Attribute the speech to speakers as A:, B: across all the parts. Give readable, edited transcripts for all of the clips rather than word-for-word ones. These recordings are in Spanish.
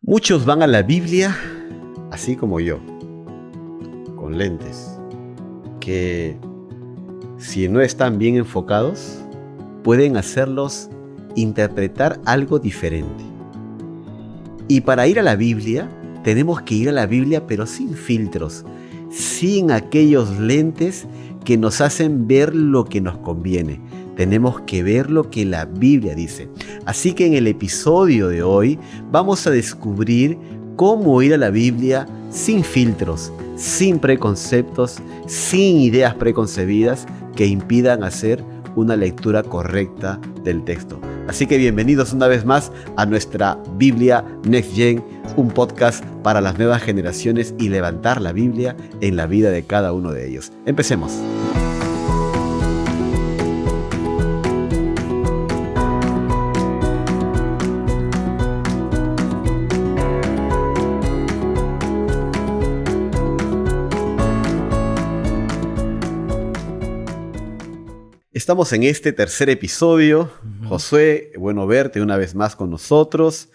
A: Muchos van a la Biblia, así como yo, con lentes, que si no están bien enfocados, pueden hacerlos interpretar algo diferente. Y para ir a la Biblia, tenemos que ir a la Biblia, pero sin filtros, sin aquellos lentes que nos hacen ver lo que nos conviene. Tenemos que ver lo que la Biblia dice. Así que en el episodio de hoy vamos a descubrir cómo ir a la Biblia sin filtros, sin preconceptos, sin ideas preconcebidas que impidan hacer una lectura correcta del texto. Así que bienvenidos una vez más a nuestra Biblia Next Gen, un podcast para las nuevas generaciones y levantar la Biblia en la vida de cada uno de ellos. Empecemos. Estamos en este tercer episodio. Josué, bueno verte una vez más con nosotros.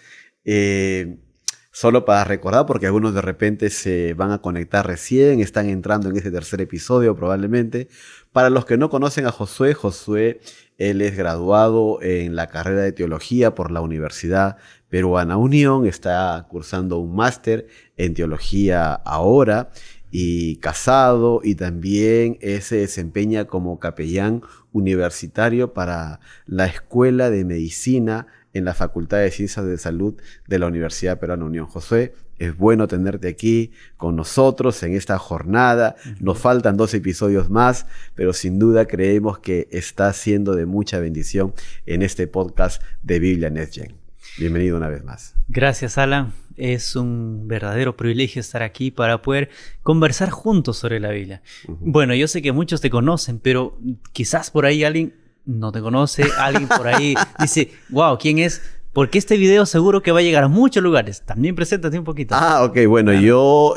A: Solo para recordar, porque algunos de repente se van a conectar recién, están entrando en este tercer episodio probablemente. Para los que no conocen a Josué, él es graduado en la carrera de teología por la Universidad Peruana Unión, está cursando un máster en teología ahora, y casado, y también se desempeña como capellán universitario para la Escuela de Medicina en la Facultad de Ciencias de Salud de la Universidad Peruana Unión. Josué, es bueno tenerte aquí con nosotros en esta jornada. Nos faltan 2 episodios más, pero sin duda creemos que está siendo de mucha bendición en este podcast de Biblia Next Gen. Bienvenido una vez más.
B: Gracias, Alan. Es un verdadero privilegio estar aquí para poder conversar juntos sobre la Biblia. Bueno, yo sé que muchos te conocen, pero quizás por ahí alguien no te conoce, alguien por ahí dice, wow, ¿quién es? Porque este video seguro que va a llegar a muchos lugares. También preséntate un poquito.
A: Ok, bueno, claro.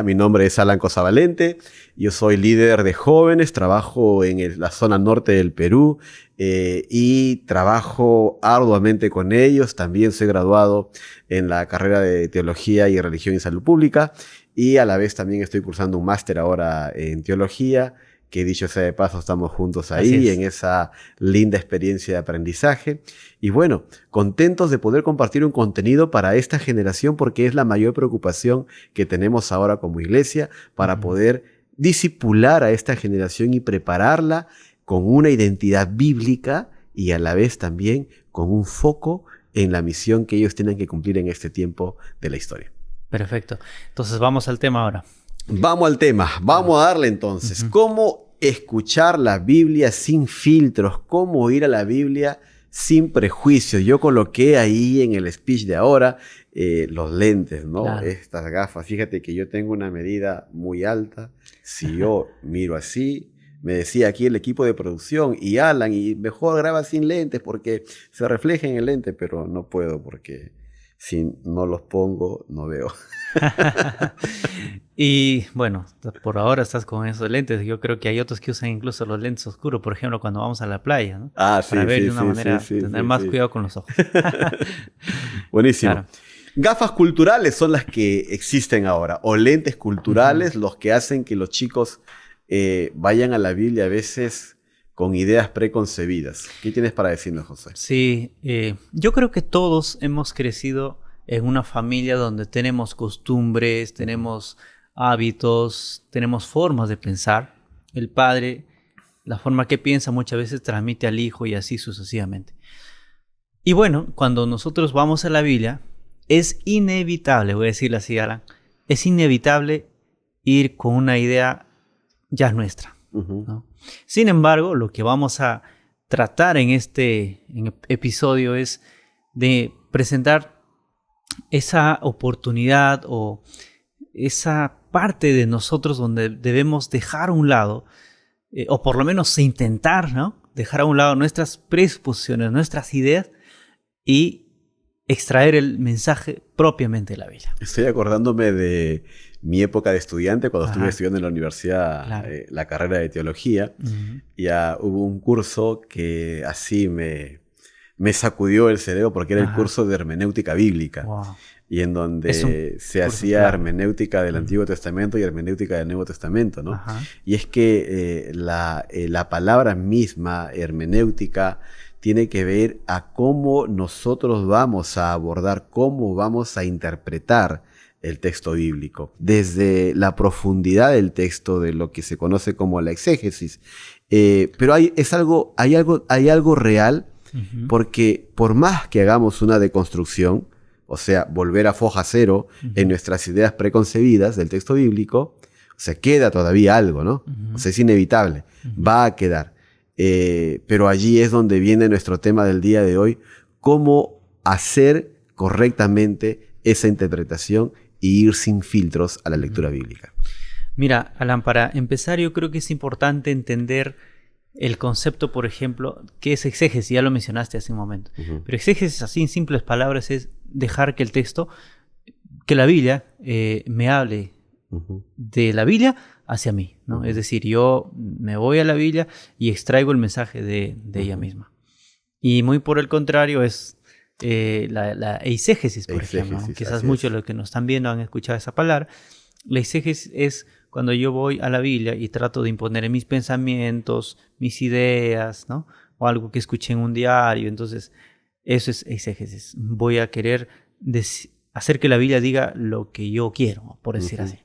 A: Mi nombre es Alan Cosavalente. Yo soy líder de jóvenes, trabajo en la zona norte del Perú y trabajo arduamente con ellos. También soy graduado en la carrera de Teología y Religión y Salud Pública y a la vez también estoy cursando un máster ahora en Teología, que dicho sea de paso, estamos juntos ahí en esa linda experiencia de aprendizaje. Y bueno, contentos de poder compartir un contenido para esta generación porque es la mayor preocupación que tenemos ahora como iglesia para poder discipular a esta generación y prepararla con una identidad bíblica y a la vez también con un foco en la misión que ellos tienen que cumplir en este tiempo de la historia.
B: Perfecto. Entonces vamos al tema ahora.
A: Vamos al tema, vamos a darle entonces. ¿Cómo escuchar la Biblia sin filtros? ¿Cómo ir a la Biblia sin prejuicios? Yo coloqué ahí en el speech de ahora los lentes, ¿no? Claro. Estas gafas. Fíjate que yo tengo una medida muy alta. Si yo miro así, me decía aquí el equipo de producción y Alan, y mejor graba sin lentes porque se refleja en el lente, pero no puedo porque si no los pongo no veo.
B: Y bueno, por ahora estás con esos lentes. Yo creo que hay otros que usan incluso los lentes oscuros, por ejemplo, cuando vamos a la playa, ¿no? Para ver de una manera, tener más cuidado con los ojos.
A: Buenísimo.
B: Claro.
A: Gafas culturales son las que existen ahora, o lentes culturales, los que hacen que los chicos vayan a la Biblia a veces con ideas preconcebidas. ¿Qué tienes para decirnos, José?
B: Sí, yo creo que todos hemos crecido en una familia donde tenemos costumbres, tenemos hábitos, tenemos formas de pensar. El padre, la forma que piensa muchas veces transmite al hijo y así sucesivamente. Y bueno, cuando nosotros vamos a la Biblia, es inevitable, voy a decirlo así, Alan, es inevitable ir con una idea ya nuestra, ¿no? Sin embargo, lo que vamos a tratar en este episodio es de presentar esa oportunidad o esa parte de nosotros donde debemos dejar a un lado, o por lo menos intentar, ¿no?, dejar a un lado nuestras presuposiciones, nuestras ideas y extraer el mensaje propiamente de la Biblia.
A: Estoy acordándome de mi época de estudiante, cuando estuve estudiando en la universidad, claro, la carrera de teología. Ya hubo un curso que así me me sacudió el cerebro porque era el
B: Ajá.
A: curso de hermenéutica bíblica.
B: Wow.
A: Y en donde
B: Es un
A: se
B: curso
A: hacía
B: clave.
A: hermenéutica del Antiguo Testamento y hermenéutica del Nuevo Testamento, ¿no?
B: Ajá.
A: Y es que la palabra misma, hermenéutica, tiene que ver a cómo nosotros vamos a abordar, cómo vamos a interpretar el texto bíblico. Desde la profundidad del texto, de lo que se conoce como la exégesis. Pero hay algo real,
B: Ujú.
A: porque por más que hagamos una deconstrucción, o sea, volver a foja cero en nuestras ideas preconcebidas del texto bíblico, o sea, queda todavía algo, ¿no?
B: Ujú.
A: O sea, es inevitable, va a quedar. Pero allí es donde viene nuestro tema del día de hoy, cómo hacer correctamente esa interpretación y ir sin filtros a la lectura bíblica.
B: Mira, Alan, para empezar yo creo que es importante entender el concepto, por ejemplo, que es exégesis, ya lo mencionaste hace un momento.
A: Ujú.
B: Pero exégesis, así en simples palabras, es dejar que el texto, que la Biblia, me hable
A: Ujú.
B: de la Biblia hacia mí, ¿no?
A: Ujú.
B: Es decir, yo me voy a la Biblia y extraigo el mensaje de ella
A: Ujú.
B: misma. Y muy por el contrario es la eisegesis, por ejemplo, ¿no?
A: Eisegesis,
B: Quizás
A: así
B: muchos
A: es.
B: de los que nos están viendo han escuchado esa palabra. La eisegesis es cuando yo voy a la Biblia y trato de imponer en mis pensamientos, mis ideas, ¿no? O algo que escuché en un diario. Entonces, eso es eisegesis. Voy a querer hacer que la Biblia diga lo que yo quiero, por decir
A: Ujú.
B: así.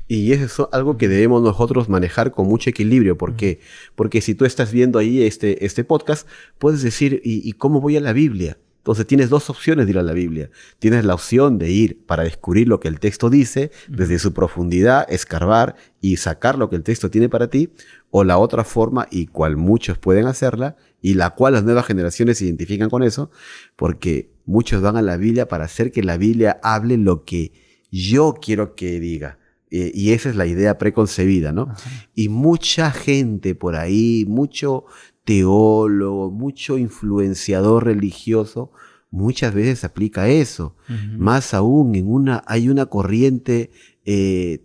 A: Y eso es algo que debemos nosotros manejar con mucho equilibrio. ¿Por qué? Porque si tú estás viendo ahí este podcast, puedes decir, ¿y cómo voy a la Biblia? Entonces tienes dos opciones de ir a la Biblia. Tienes la opción de ir para descubrir lo que el texto dice, desde su profundidad, escarbar y sacar lo que el texto tiene para ti, o la otra forma, y cual muchos pueden hacerla, y la cual las nuevas generaciones se identifican con eso, porque muchos van a la Biblia para hacer que la Biblia hable lo que yo quiero que diga. Y esa es la idea preconcebida, ¿no?
B: Ajá.
A: Y mucha gente por ahí, mucho teólogo, mucho influenciador religioso, muchas veces aplica eso.
B: Ujú.
A: Más aún, hay una corriente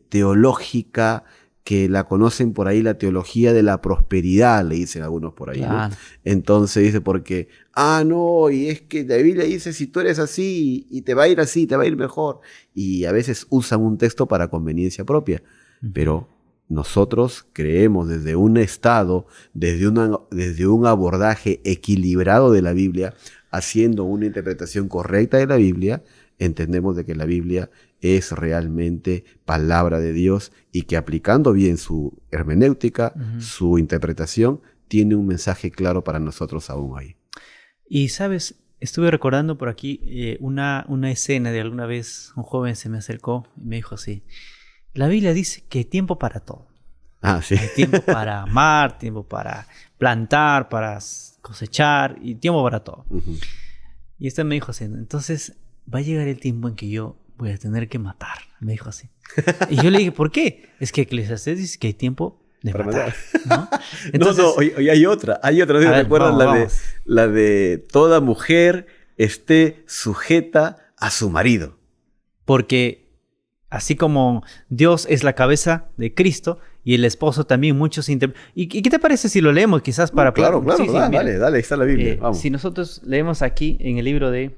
A: teológica que la conocen por ahí, la teología de la prosperidad, le dicen algunos por ahí, ¿no?
B: Claro.
A: Entonces dice, porque, no, y es que la Biblia dice, si tú eres así, y te va a ir así, te va a ir mejor. Y a veces usan un texto para conveniencia propia, pero nosotros creemos desde un estado, desde un abordaje equilibrado de la Biblia, haciendo una interpretación correcta de la Biblia, entendemos de que la Biblia es realmente palabra de Dios y que aplicando bien su hermenéutica, su interpretación, tiene un mensaje claro para nosotros aún ahí.
B: Y sabes, estuve recordando por aquí una escena de alguna vez un joven se me acercó y me dijo así: la Biblia dice que hay tiempo para todo.
A: Ah, sí.
B: Hay tiempo para amar, tiempo para plantar, para cosechar y tiempo para todo.
A: Ujú.
B: Y este me dijo así: entonces va a llegar el tiempo en que yo voy a tener que matar. Me dijo así. Y yo le dije, ¿por qué? Es que Eclesiastés dice que hay tiempo de
A: Para
B: matar, ¿no?
A: Entonces, no, oye, hay otra. ¿No sé si recuerdas la de toda mujer esté sujeta a su marido?
B: Porque así como Dios es la cabeza de Cristo y el esposo también, muchos ¿Y qué te parece si lo leemos quizás para...
A: Claro,
B: sí,
A: dale, ahí está la Biblia, vamos.
B: Si nosotros leemos aquí en el libro de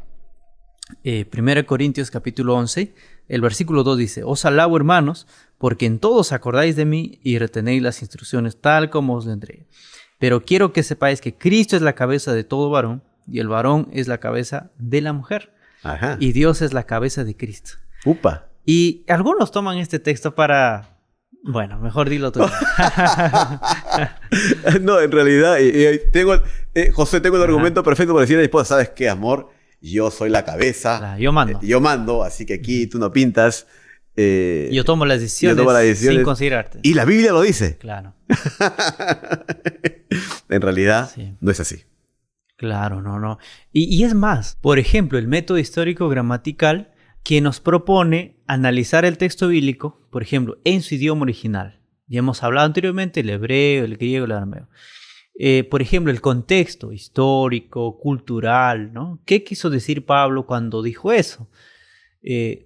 B: 1 Corintios capítulo 11, el versículo 2 dice: os alabo, hermanos, porque en todos acordáis de mí y retenéis las instrucciones tal como os lo entregué. Pero quiero que sepáis que Cristo es la cabeza de todo varón y el varón es la cabeza de la mujer.
A: Ajá.
B: Y Dios es la cabeza de Cristo.
A: Upa.
B: Y algunos toman este texto para... Bueno, mejor dilo tú.
A: No, en realidad, José, tengo el argumento perfecto para decirle a mi esposa: ¿sabes qué, amor? Yo soy la cabeza.
B: Claro, yo mando.
A: Yo mando, así que aquí tú no pintas.
B: Yo tomo las decisiones sin considerarte.
A: Y la Biblia lo dice.
B: Claro.
A: En realidad,
B: Sí.
A: no es así.
B: Claro, no. Y es más, por ejemplo, el método histórico gramatical que nos propone analizar el texto bíblico, por ejemplo, en su idioma original. Ya hemos hablado anteriormente el hebreo, el griego, el arameo. Por ejemplo, el contexto histórico, cultural, ¿no? ¿Qué quiso decir Pablo cuando dijo eso?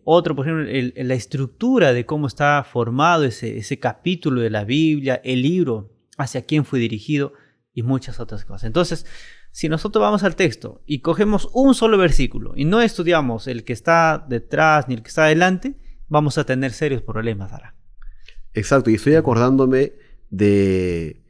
B: Otro, por ejemplo, la estructura de cómo está formado ese capítulo de la Biblia, el libro, hacia quién fue dirigido y muchas otras cosas. Entonces, Si nosotros vamos al texto y cogemos un solo versículo y no estudiamos el que está detrás ni el que está adelante, vamos a tener serios problemas, Alan.
A: Exacto, y estoy acordándome de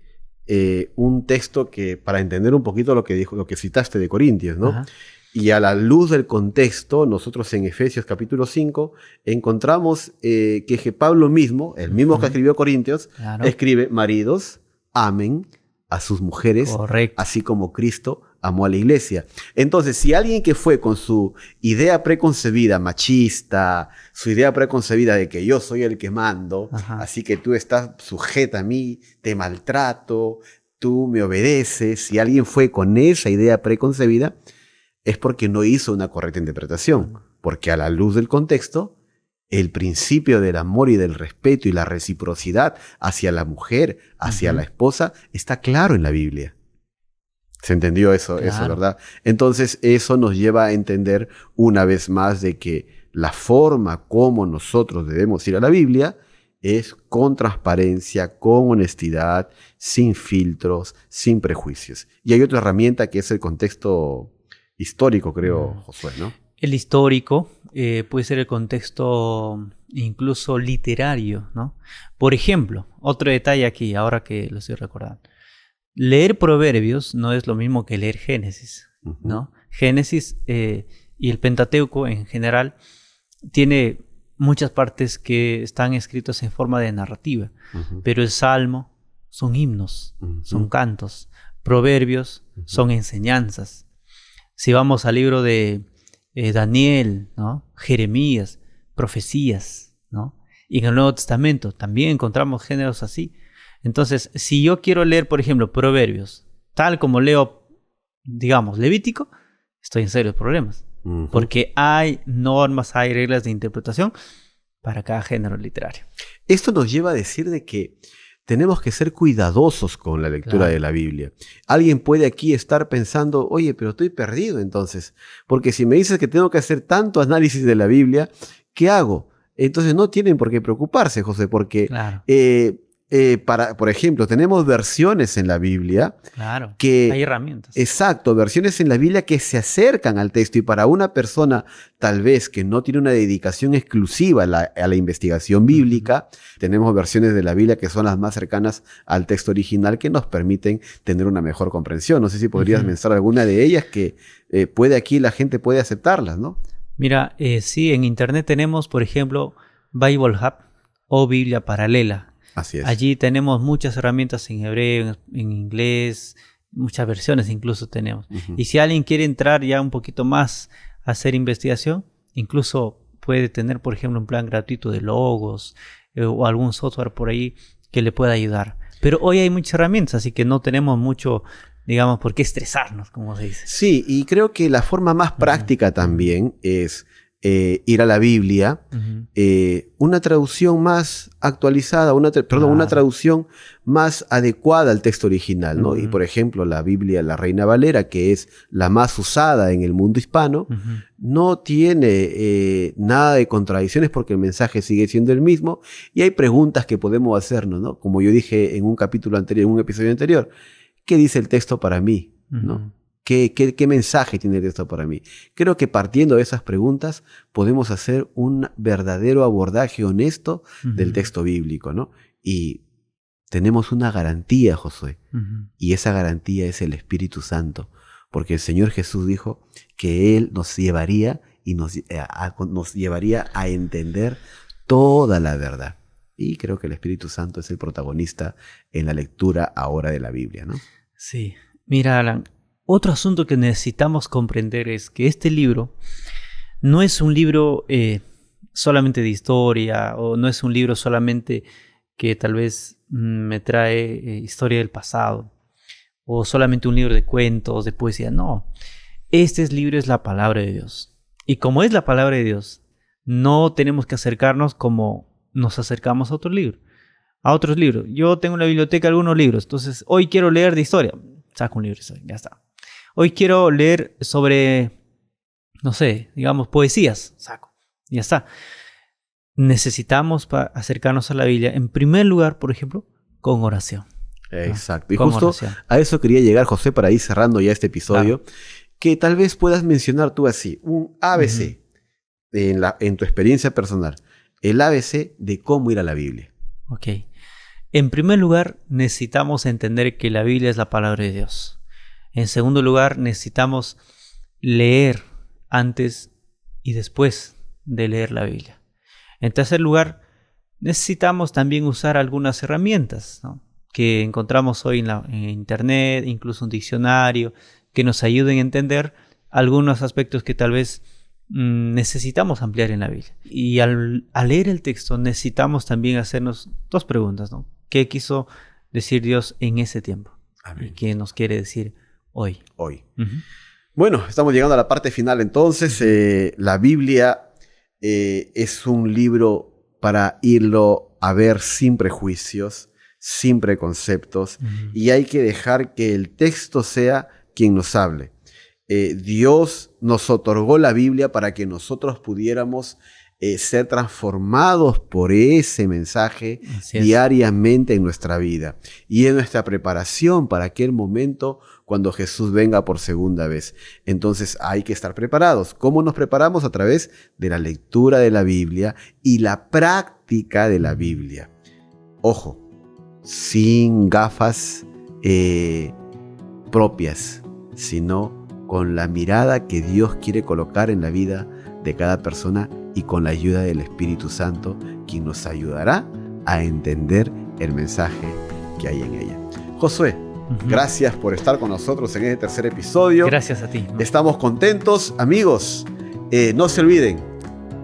A: un texto que, para entender un poquito lo que dijo, lo que citaste de Corintios, ¿no?
B: Ajá.
A: Y a la luz del contexto, nosotros en Efesios capítulo 5 encontramos que Pablo mismo, el mismo que escribió Corintios,
B: Claro.
A: escribe: maridos, amen a sus mujeres,
B: Correcto.
A: así como Cristo amó a la iglesia. Entonces, si alguien que fue con su idea preconcebida, machista, su idea preconcebida de que yo soy el que mando,
B: Ajá.
A: así que tú estás sujeta a mí, te maltrato, tú me obedeces, si alguien fue con esa idea preconcebida, es porque no hizo una correcta interpretación, porque a la luz del contexto, el principio del amor y del respeto y la reciprocidad hacia la mujer, hacia la esposa, está claro en la Biblia. ¿Se entendió eso,
B: Claro.
A: verdad? Entonces eso nos lleva a entender una vez más de que la forma como nosotros debemos ir a la Biblia es con transparencia, con honestidad, sin filtros, sin prejuicios. Y hay otra herramienta que es el contexto histórico, creo, Josué, ¿no?
B: El histórico puede ser el contexto incluso literario, ¿no? Por ejemplo, otro detalle aquí, ahora que lo estoy recordando. Leer Proverbios no es lo mismo que leer Génesis, ¿no? Génesis y el Pentateuco en general tiene muchas partes que están escritas en forma de narrativa, pero el Salmo son himnos, son cantos, Proverbios son enseñanzas. Si vamos al libro de Daniel, ¿no? Jeremías, profecías, ¿no? Y en el Nuevo Testamento también encontramos géneros así. Entonces, si yo quiero leer, por ejemplo, Proverbios, tal como leo, digamos, Levítico, estoy en serios problemas. Porque hay normas, hay reglas de interpretación para cada género literario.
A: Esto nos lleva a decir de que tenemos que ser cuidadosos con la lectura de la Biblia. Alguien puede aquí estar pensando: oye, pero estoy perdido entonces, porque si me dices que tengo que hacer tanto análisis de la Biblia, ¿qué hago? Entonces no tienen por qué preocuparse, José, porque
B: Claro.
A: por ejemplo, tenemos versiones en la Biblia
B: Claro,
A: que...
B: hay herramientas.
A: Exacto, versiones en la Biblia que se acercan al texto, y para una persona tal vez que no tiene una dedicación exclusiva a la investigación bíblica, tenemos versiones de la Biblia que son las más cercanas al texto original, que nos permiten tener una mejor comprensión. No sé si podrías mencionar alguna de ellas que la gente puede aceptarlas, ¿no?
B: Mira, sí, en internet tenemos, por ejemplo, Bible Hub o Biblia Paralela.
A: Así es.
B: Allí tenemos muchas herramientas en hebreo, en inglés, muchas versiones incluso tenemos. Y si alguien quiere entrar ya un poquito más a hacer investigación, incluso puede tener, por ejemplo, un plan gratuito de Logos o algún software por ahí que le pueda ayudar. Pero hoy hay muchas herramientas, así que no tenemos mucho, digamos, por qué estresarnos, como se dice.
A: Sí, y creo que la forma más práctica también es ir a la Biblia, una traducción más actualizada, una traducción más adecuada al texto original, ¿no? Y por ejemplo, la Biblia, la Reina Valera, que es la más usada en el mundo hispano, no tiene nada de contradicciones, porque el mensaje sigue siendo el mismo, y hay preguntas que podemos hacernos, ¿no? Como yo dije en un capítulo anterior, en un episodio anterior: ¿qué dice el texto para mí? ¿No? ¿Qué mensaje tiene esto para mí? Creo que partiendo de esas preguntas podemos hacer un verdadero abordaje honesto del texto bíblico, ¿no? Y tenemos una garantía, Josué, y esa garantía es el Espíritu Santo, porque el Señor Jesús dijo que Él nos llevaría a entender toda la verdad. Y creo que el Espíritu Santo es el protagonista en la lectura ahora de la Biblia, ¿no?
B: Sí. Mira, Alan, otro asunto que necesitamos comprender es que este libro no es un libro solamente de historia, o no es un libro solamente que tal vez me trae historia del pasado, o solamente un libro de cuentos, de poesía. No, este libro es la palabra de Dios. Y como es la palabra de Dios, no tenemos que acercarnos como nos acercamos a otros libros. Yo tengo en la biblioteca algunos libros, entonces hoy quiero leer de historia, saco un libro de historia, ya está. Hoy quiero leer sobre, no sé, digamos, poesías, saco, ya está. Necesitamos acercarnos a la Biblia, en primer lugar, por ejemplo, con oración.
A: Exacto. Y
B: como
A: justo
B: oración.
A: a eso quería llegar, José, para ir cerrando ya este episodio, que tal vez puedas mencionar tú así, un ABC en tu experiencia personal, el ABC de cómo ir a la Biblia.
B: Ok. En primer lugar, necesitamos entender que la Biblia es la palabra de Dios. En segundo lugar, necesitamos leer antes y después de leer la Biblia. En tercer lugar, necesitamos también usar algunas herramientas, ¿no?, que encontramos hoy en Internet, incluso un diccionario, que nos ayuden a entender algunos aspectos que tal vez necesitamos ampliar en la Biblia. Y al leer el texto necesitamos también hacernos dos preguntas, ¿no? ¿Qué quiso decir Dios en ese tiempo?
A: Amén.
B: ¿Y qué nos quiere decir hoy?
A: Hoy.
B: Uh-huh.
A: Bueno, estamos llegando a la parte final entonces. La Biblia es un libro para irlo a ver sin prejuicios, sin preconceptos, y hay que dejar que el texto sea quien nos hable. Dios nos otorgó la Biblia para que nosotros pudiéramos ser transformados por ese mensaje diariamente en nuestra vida y en nuestra preparación para aquel momento cuando Jesús venga por segunda vez. Entonces hay que estar preparados. ¿Cómo nos preparamos? A través de la lectura de la Biblia y la práctica de la Biblia. Ojo, sin gafas propias, sino con la mirada que Dios quiere colocar en la vida de cada persona y con la ayuda del Espíritu Santo, quien nos ayudará a entender el mensaje que hay en ella. Josué, gracias por estar con nosotros en este tercer episodio.
B: Gracias a ti.
A: Estamos contentos. Amigos, no se olviden,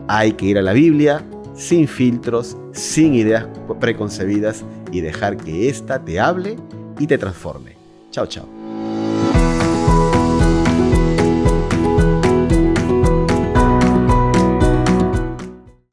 A: hay que ir a la Biblia sin filtros, sin ideas preconcebidas y dejar que ésta te hable y te transforme. Chao, chao.